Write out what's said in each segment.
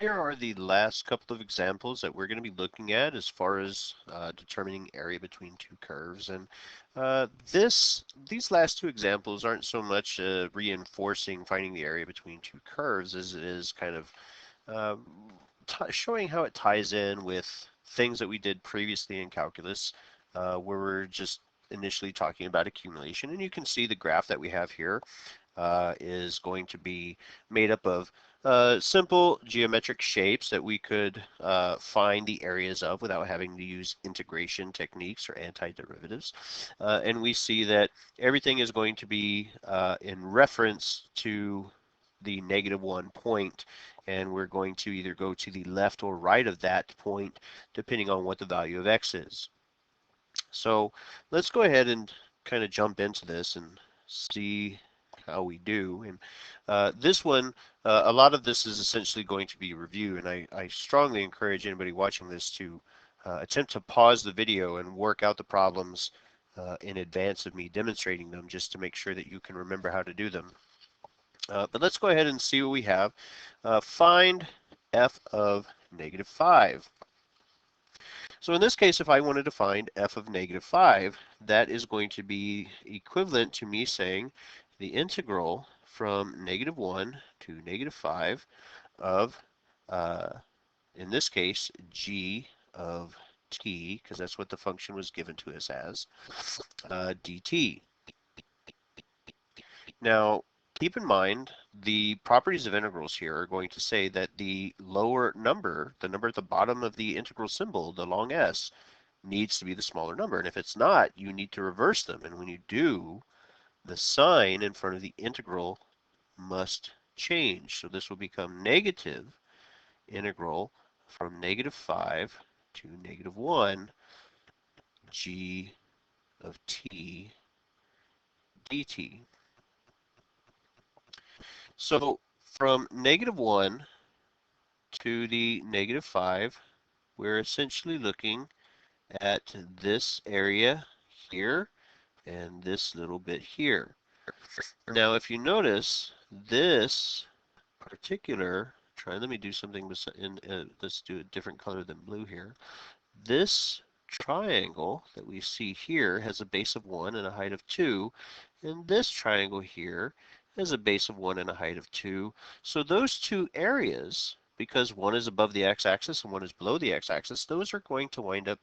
Here are the last couple of examples that we're going to be looking at as far as determining area between two curves. And these last two examples aren't so much reinforcing finding the area between two curves as it is kind of uh, showing how it ties in with things that we did previously in calculus, where we're just initially talking about accumulation. And you can see the graph that we have here is going to be made up of simple geometric shapes that we could find the areas of without having to use integration techniques or antiderivatives. And we see that everything is going to be in reference to the -1 point, and we're going to either go to the left or right of that point depending on what the value of x is. So let's go ahead and kind of jump into this and see how we do. And this one, a lot of this is essentially going to be review, and I strongly encourage anybody watching this to attempt to pause the video and work out the problems in advance of me demonstrating them, just to make sure that you can remember how to do them. But let's go ahead and see what we have. Find f of -5. So in this case, if I wanted to find f of -5, that is going to be equivalent to me saying the integral from -1 to -5 of, in this case, g of t, because that's what the function was given to us as, dt. Now, keep in mind, the properties of integrals here are going to say that the lower number, the number at the bottom of the integral symbol, the long s, needs to be the smaller number. And if it's not, you need to reverse them. And when you do, the sign in front of the integral must change. So this will become negative integral from -5 to -1 g of t dt. So from -1 to the -5, we're essentially looking at this area here and this little bit here. Now, if you notice, this particular, let me do something, let's do a different color than blue here. This triangle that we see here has a base of 1 and a height of 2, and this triangle here has a base of 1 and a height of 2. So those two areas, because one is above the x-axis and one is below the x-axis, those are going to wind up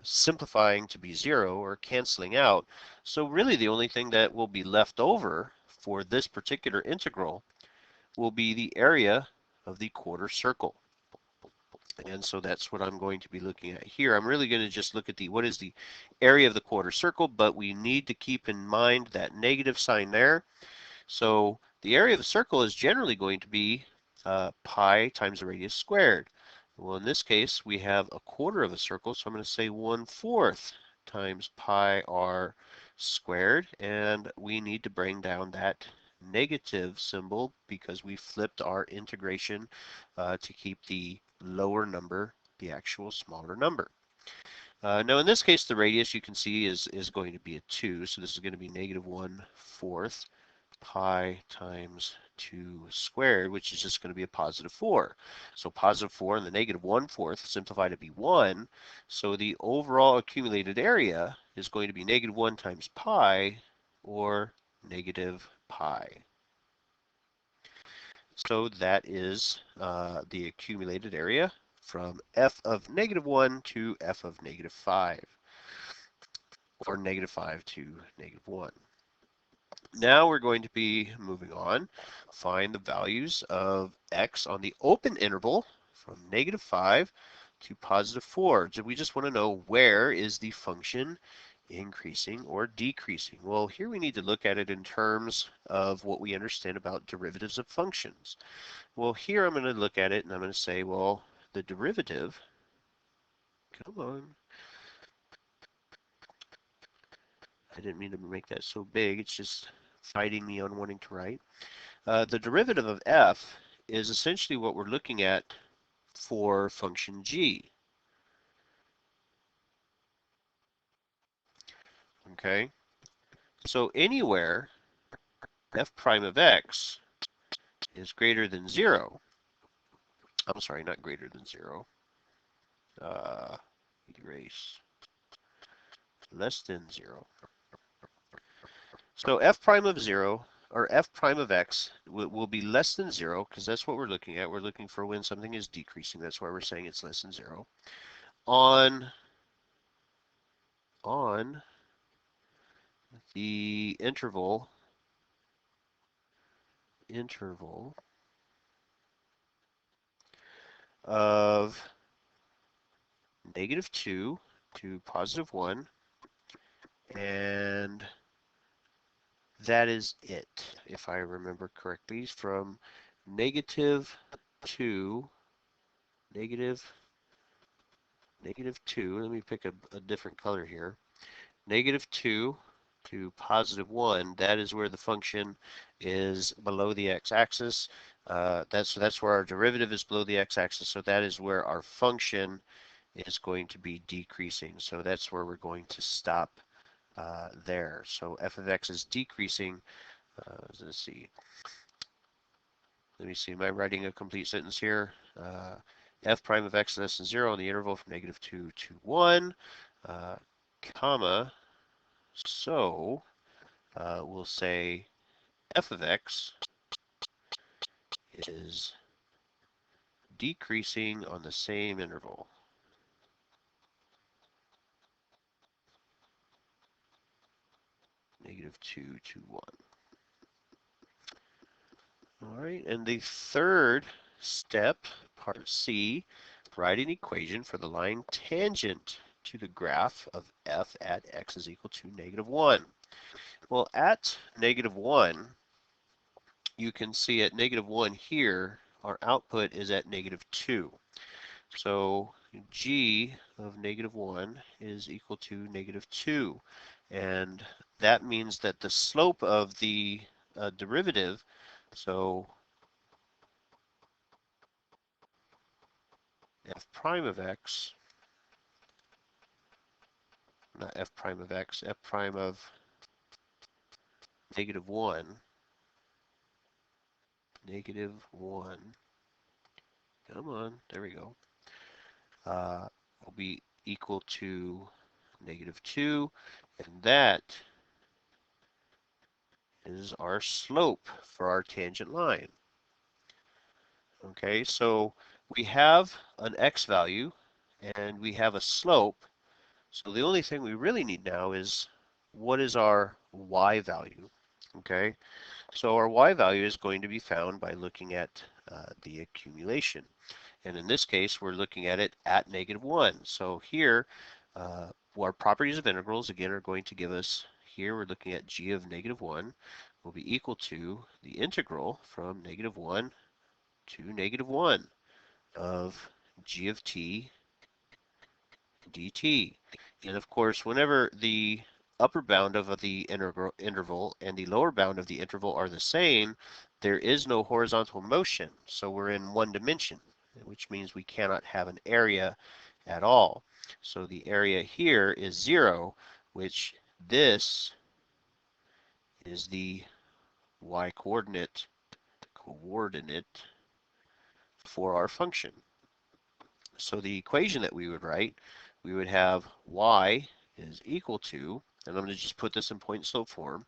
simplifying to be 0 or canceling out. So really the only thing that will be left over for this particular integral will be the area of the quarter circle. And so that's what I'm going to be looking at here. I'm really going to just look at what is the area of the quarter circle, but we need to keep in mind that negative sign there. So the area of the circle is generally going to be pi times the radius squared. Well, in this case, we have a quarter of a circle, so I'm going to say 1/4 times pi r squared, and we need to bring down that negative symbol because we flipped our integration to keep the lower number the actual smaller number. Now in this case, the radius you can see is going to be a 2, so this is going to be -1/4 pi times 2 squared, which is just going to be a +4. So +4 and the -1/4 simplify to be 1. So the overall accumulated area is going to be -1 times pi, or -pi. So that is the accumulated area from f of -1 to f of -5, or -5 to -1. Now we're going to be moving on. Find the values of x on the open interval from -5 to +4. So we just want to know, where is the function increasing or decreasing? Well, here we need to look at it in terms of what we understand about derivatives of functions. Well, here I'm going to look at it and I'm going to say, well, the derivative, come on, I didn't mean to make that so big, it's just fighting me on wanting to write. The derivative of f is essentially what we're looking at for function g. Okay, so anywhere f prime of x is greater than 0, I'm sorry, not greater than 0. Erase. Less than 0. So f prime of 0, or f prime of x, will be less than 0, because that's what we're looking at. We're looking for when something is decreasing. That's why we're saying it's less than 0. On the interval of -2 to +1, and that is it, if I remember correctly, from negative 2, negative 2, let me pick a different color here, -2 to +1, that is where the function is below the x-axis. That's where our derivative is below the x-axis, so that is where our function is going to be decreasing. So that's where we're going to stop there. So f of x is decreasing. Let's see. Let me see. Am I writing a complete sentence here? F prime of x less than 0 in the interval from -2 to 1, comma. So we'll say f of x is decreasing on the same interval. -2 to 1. All right, and the third step, part C, write an equation for the line tangent to the graph of f at x is equal to -1. Well, at -1, you can see at -1 here, our output is at -2. So g of -1 is equal to -2. And that means that the slope of the derivative, so f prime of x, not f prime of x, f prime of -1, -1, come on, there we go, will be equal to -2, and that is our slope for our tangent line. Okay, so we have an x value and we have a slope. So the only thing we really need now is what is our y value? Okay, so our y value is going to be found by looking at the accumulation. And in this case, we're looking at it at -1. So here, our properties of integrals, again, are going to give us, here we're looking at g of -1 will be equal to the integral from -1 to -1 of g of t dt. And of course, whenever the upper bound of the interval and the lower bound of the interval are the same, there is no horizontal motion. So we're in one dimension, which means we cannot have an area at all. So the area here is 0, which this is the y coordinate for our function. So the equation that we would write, we would have y is equal to, and I'm going to just put this in point slope form,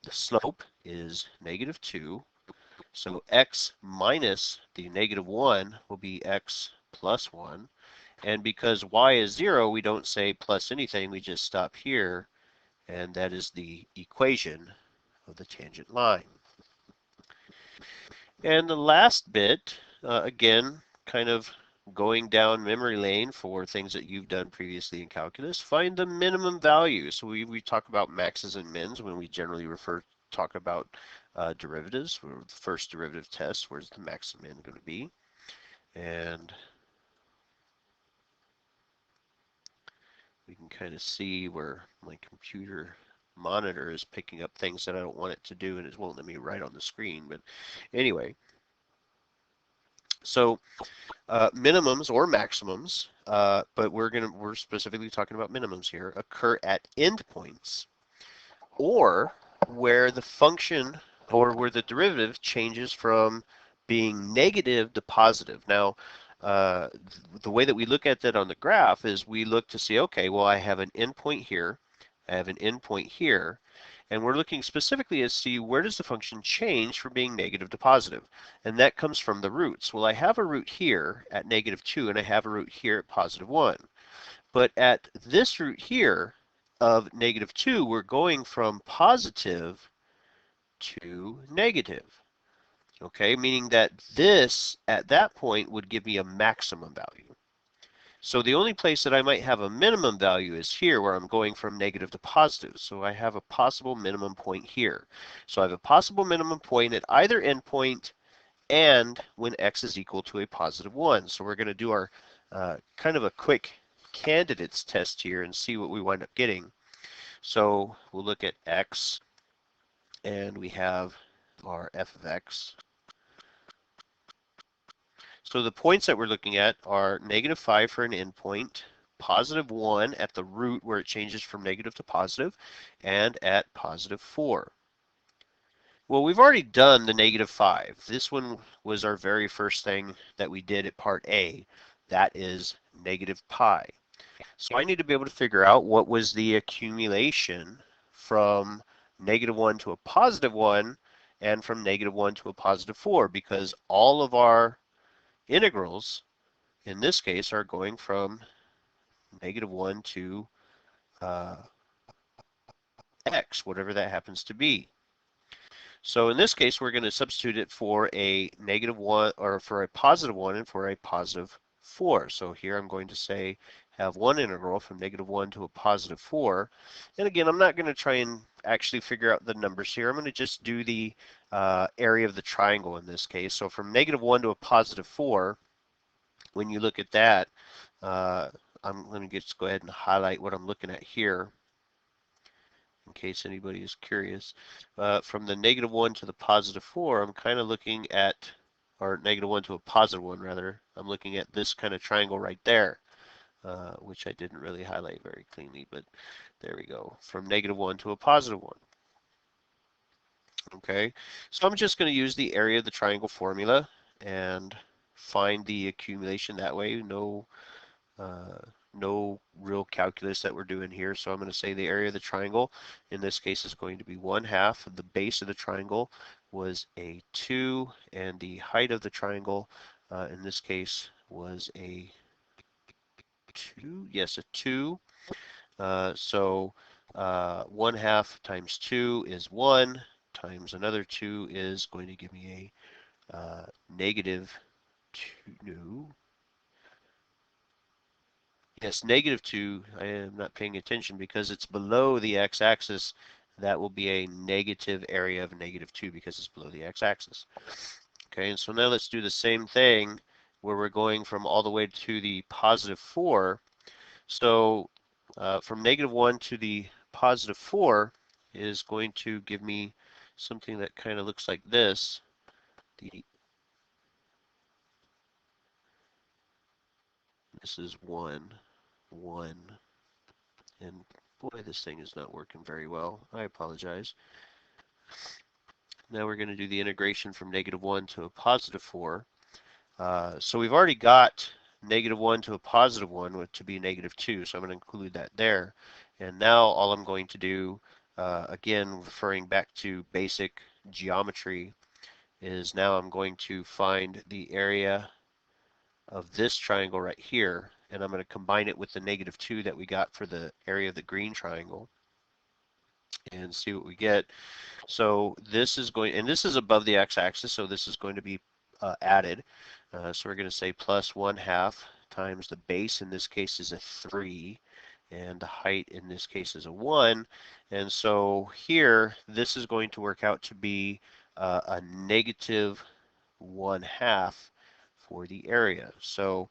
the slope is -2, so x minus the -1 will be x plus 1, and because y is 0, we don't say plus anything, we just stop here, and that is the equation of the tangent line. And the last bit, again, kind of going down memory lane for things that you've done previously in calculus, find the minimum value. So we talk about maxes and mins when we generally talk about derivatives. The first derivative test, where's the max and min going to be? And we can kind of see where my computer monitor is picking up things that I don't want it to do, and it won't let me write on the screen. But anyway, so minimums or maximums, but we're specifically talking about minimums here, occur at endpoints, or where the function or where the derivative changes from being negative to positive. Now, the way that we look at that on the graph is we look to see, okay, well, I have an endpoint here, I have an endpoint here, and we're looking specifically to see where does the function change from being negative to positive, and that comes from the roots. Well, I have a root here at -2, and I have a root here at +1, but at this root here of -2, we're going from positive to negative. Okay, meaning that this at that point would give me a maximum value. So the only place that I might have a minimum value is here where I'm going from negative to positive. So I have a possible minimum point here. So I have a possible minimum point at either endpoint and when x is equal to a +1. So we're going to do our kind of a quick candidates test here and see what we wind up getting. So we'll look at x and we have our f of x. So the points that we're looking at are -5 for an endpoint, +1 at the root where it changes from negative to positive, and at +4. Well, we've already done the -5. This one was our very first thing that we did at part A. That is -pi. So I need to be able to figure out what was the accumulation from -1 to a +1 and from -1 to a +4 because all of our integrals in this case are going from -1 to uh, x, whatever that happens to be. So in this case, we're going to substitute it for a -1 or for a +1 and for a +4. So here I'm going to say have one integral from -1 to a +4. And again, I'm not going to try and actually figure out the numbers here. I'm going to just do the area of the triangle in this case. So from -1 to a +4, when you look at that, I'm going to just go ahead and highlight what I'm looking at here in case anybody is curious. From the -1 to the +4, I'm kind of looking at, or -1 to a +1 rather, I'm looking at this kind of triangle right there, which I didn't really highlight very cleanly, but there we go, from -1 to a +1. Okay, so I'm just going to use the area of the triangle formula and find the accumulation that way. Uh, no real calculus that we're doing here. So I'm going to say the area of the triangle in this case is going to be 1/2. The base of the triangle was a 2 and the height of the triangle in this case was a 2. Yes, a 2. So 1/2 times 2 is 1 times another 2 is going to give me a -2. Yes, -2. I am not paying attention because it's below the x-axis. That will be a negative area of -2 because it's below the x-axis. Okay, and so now let's do the same thing where we're going from all the way to the +4. So from -1 to the +4 is going to give me something that kind of looks like this. This is 1, 1. And boy, this thing is not working very well. I apologize. Now we're going to do the integration from -1 to a +4. So we've already got -1 to a +1 to be -2, so I'm going to include that there. And now all I'm going to do, again, referring back to basic geometry, is now I'm going to find the area of this triangle right here, and I'm going to combine it with the -2 that we got for the area of the green triangle and see what we get. So this is going, and this is above the x-axis, so this is going to be added. So we're going to say +1/2 times the base in this case is a 3, and the height in this case is a 1. And so here, this is going to work out to be a -1/2 for the area. So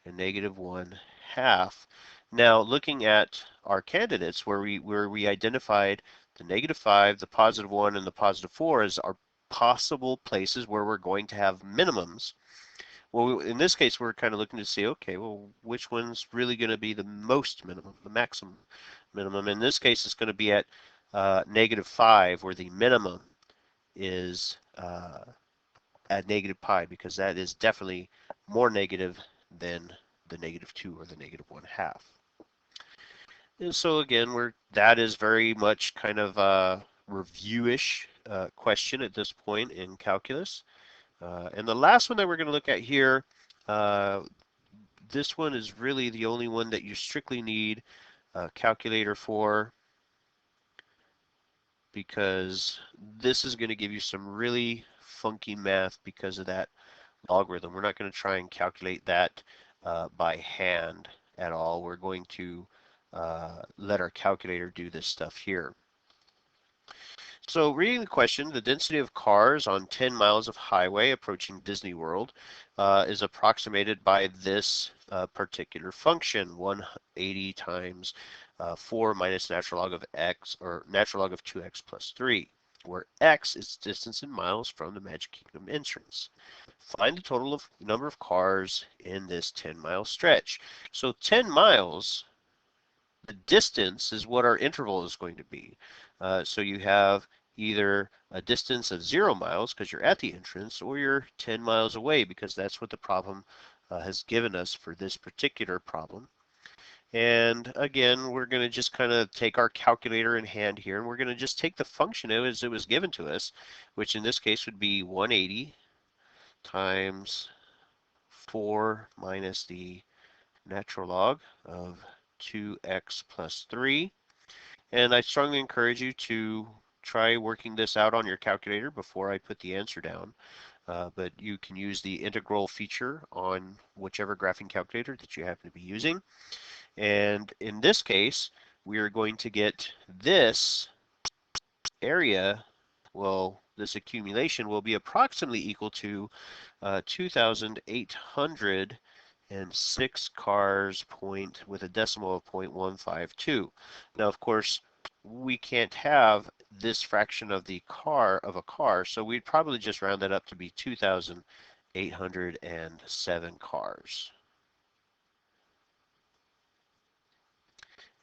a -1/2. Now, looking at our candidates where we identified the -5, the +1, and the +4 as our possible places where we're going to have minimums. Well, in this case, we're kind of looking to see, okay, well, which one's really going to be the most minimum, the maximum minimum? In this case, it's going to be at -5, where the minimum is at -pi, because that is definitely more negative than the -2 or the -1/2. And so again, that is very much kind of a review-ish question at this point in calculus. And the last one that we're going to look at here, uh, this one is really the only one that you strictly need a calculator for, because this is going to give you some really funky math because of that logarithm. We're not going to try and calculate that by hand at all. We're going to let our calculator do this stuff here. So reading the question, the density of cars on 10 miles of highway approaching Disney World is approximated by this particular function, 180 times 4 minus natural log of x, or natural log of 2x plus 3, where x is distance in miles from the Magic Kingdom entrance. Find the total of number of cars in this 10-mile stretch. So 10 miles, the distance is what our interval is going to be. So you have either a distance of 0 miles because you're at the entrance, or you're 10 miles away because that's what the problem has given us for this particular problem. And again, we're going to just kind of take our calculator in hand here, and we're going to just take the function as it was given to us, which in this case would be 180 times 4 minus the natural log of 2x plus 3. And I strongly encourage you to try working this out on your calculator before I put the answer down. But you can use the integral feature on whichever graphing calculator that you happen to be using. And in this case, we are going to get this area, well, this accumulation will be approximately equal to 2,806 cars with a decimal of 0.152. Now, of course, we can't have this fraction of a car, so we'd probably just round that up to be 2,807 cars.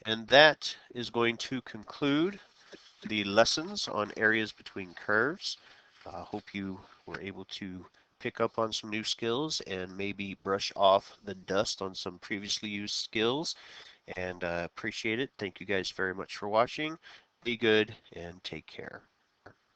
And that is going to conclude the lessons on areas between curves. I hope you were able to pick up on some new skills and maybe brush off the dust on some previously used skills, and appreciate it. Thank you guys very much for watching. Be good and take care.